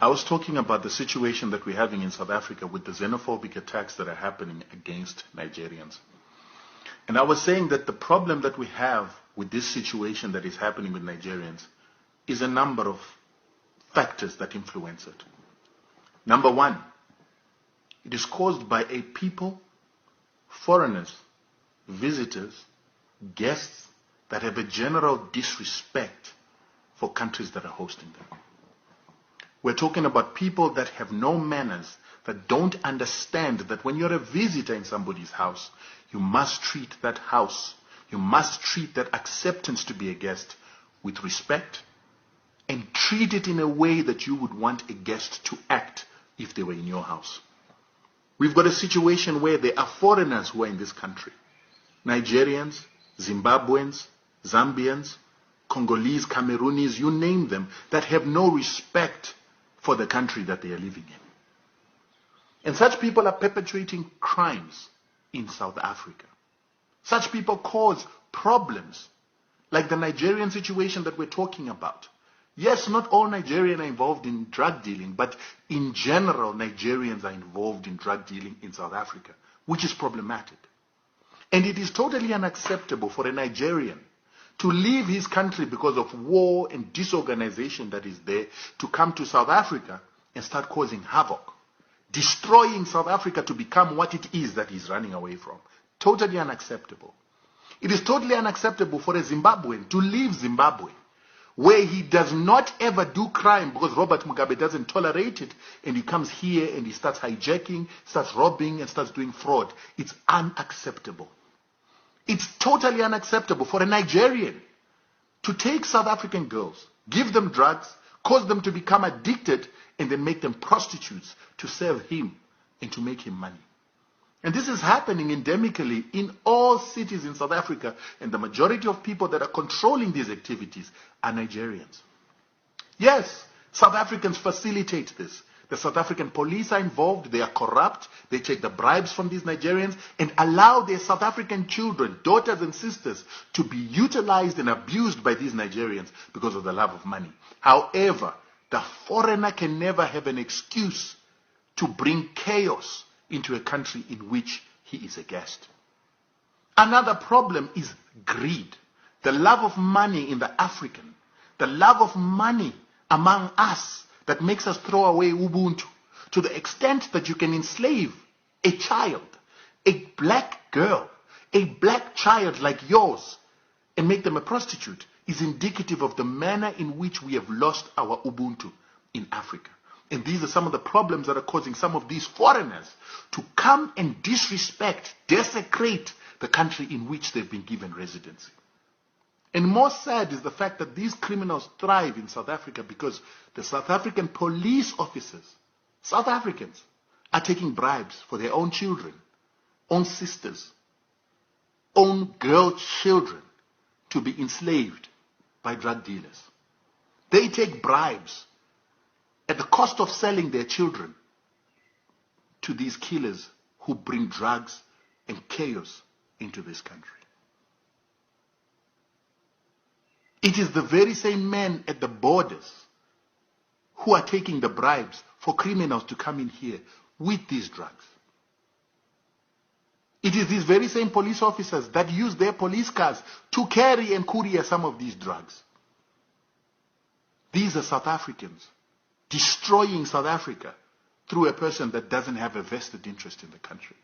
I was talking about the situation that we're having in South Africa with the xenophobic attacks that are happening against Nigerians. And I was saying that the problem that we have with this situation that is happening with Nigerians is a number of factors that influence it. Number one, it is caused by a people, foreigners, visitors, guests that have a general disrespect for countries that are hosting them. We're talking about people that have no manners, that don't understand that when you're a visitor in somebody's house, you must treat that house, you must treat that acceptance to be a guest with respect and treat it in a way that you would want a guest to act if they were in your house. We've got a situation where there are foreigners who are in this country. Nigerians, Zimbabweans, Zambians, Congolese, Cameroonese, you name them, that have no respect for the country that they are living in. And such people are perpetrating crimes in South Africa. Such people cause problems, like the Nigerian situation that we're talking about. Yes, not all Nigerians are involved in drug dealing, but in general, Nigerians are involved in drug dealing in South Africa, which is problematic. And it is totally unacceptable for a Nigerian to leave his country because of war and disorganization that is there, to come to South Africa and start causing havoc, destroying South Africa to become what it is that he's running away from. Totally unacceptable. It is totally unacceptable for a Zimbabwean to leave Zimbabwe, where he does not ever do crime because Robert Mugabe doesn't tolerate it, and he comes here and he starts hijacking, starts robbing, and starts doing fraud. It's unacceptable. It's totally unacceptable for a Nigerian to take South African girls, give them drugs, cause them to become addicted, and then make them prostitutes to serve him and to make him money. And this is happening endemically in all cities in South Africa, and the majority of people that are controlling these activities are Nigerians. Yes, South Africans facilitate this. The South African police are involved, they are corrupt, they take the bribes from these Nigerians and allow their South African children, daughters and sisters, to be utilized and abused by these Nigerians because of the love of money. However, the foreigner can never have an excuse to bring chaos into a country in which he is a guest. Another problem is greed. The love of money in the African, the love of money among us, that makes us throw away Ubuntu, to the extent that you can enslave a child, a black girl, a black child like yours, and make them a prostitute, is indicative of the manner in which we have lost our Ubuntu in Africa. And these are some of the problems that are causing some of these foreigners to come and disrespect, desecrate the country in which they've been given residency. And more sad is the fact that these criminals thrive in South Africa because the South African police officers, South Africans, are taking bribes for their own children, own sisters, own girl children to be enslaved by drug dealers. They take bribes at the cost of selling their children to these killers who bring drugs and chaos into this country. It is the very same men at the borders who are taking the bribes for criminals to come in here with these drugs. It is these very same police officers that use their police cars to carry and courier some of these drugs. These are South Africans destroying South Africa through a person that doesn't have a vested interest in the country.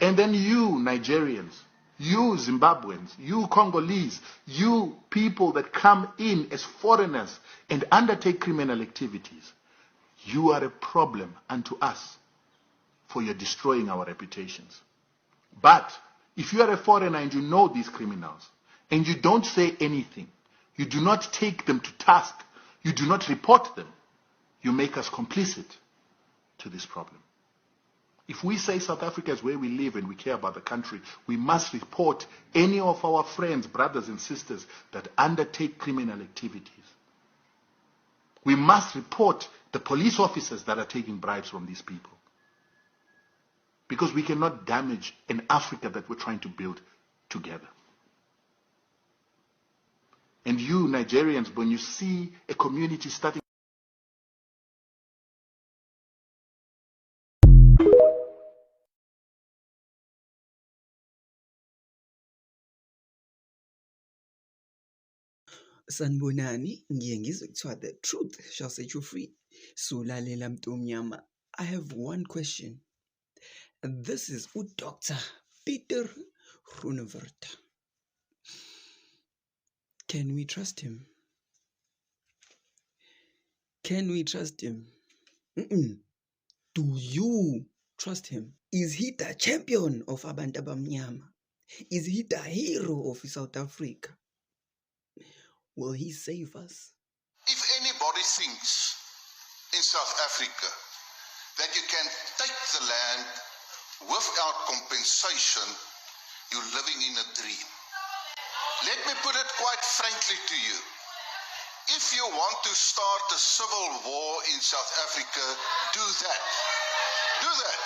And then you, Nigerians, you Zimbabweans, you Congolese, you people that come in as foreigners and undertake criminal activities, you are a problem unto us, for you're destroying our reputations. But if you are a foreigner and you know these criminals, and you don't say anything, you do not take them to task, you do not report them, you make us complicit to this problem. If we say South Africa is where we live and we care about the country, we must report any of our friends, brothers and sisters that undertake criminal activities. We must report the police officers that are taking bribes from these people. Because we cannot damage an Africa that we're trying to build together. And you, Nigerians, when you see a community starting Sanibonani, ngiye ngizwe kuthiwa the truth shall set you free. So lalela mntu omnyama, I have one question. This is Dr. Peter Groenewald. Can we trust him? Can we trust him? Do you trust him? Is he the champion of abantu abamnyama? Is he the hero of South Africa? Will he save us? If anybody thinks in South Africa that you can take the land without compensation, you're living in a dream. Let me put it quite frankly to you. If you want to start a civil war in South Africa, do that. Do that.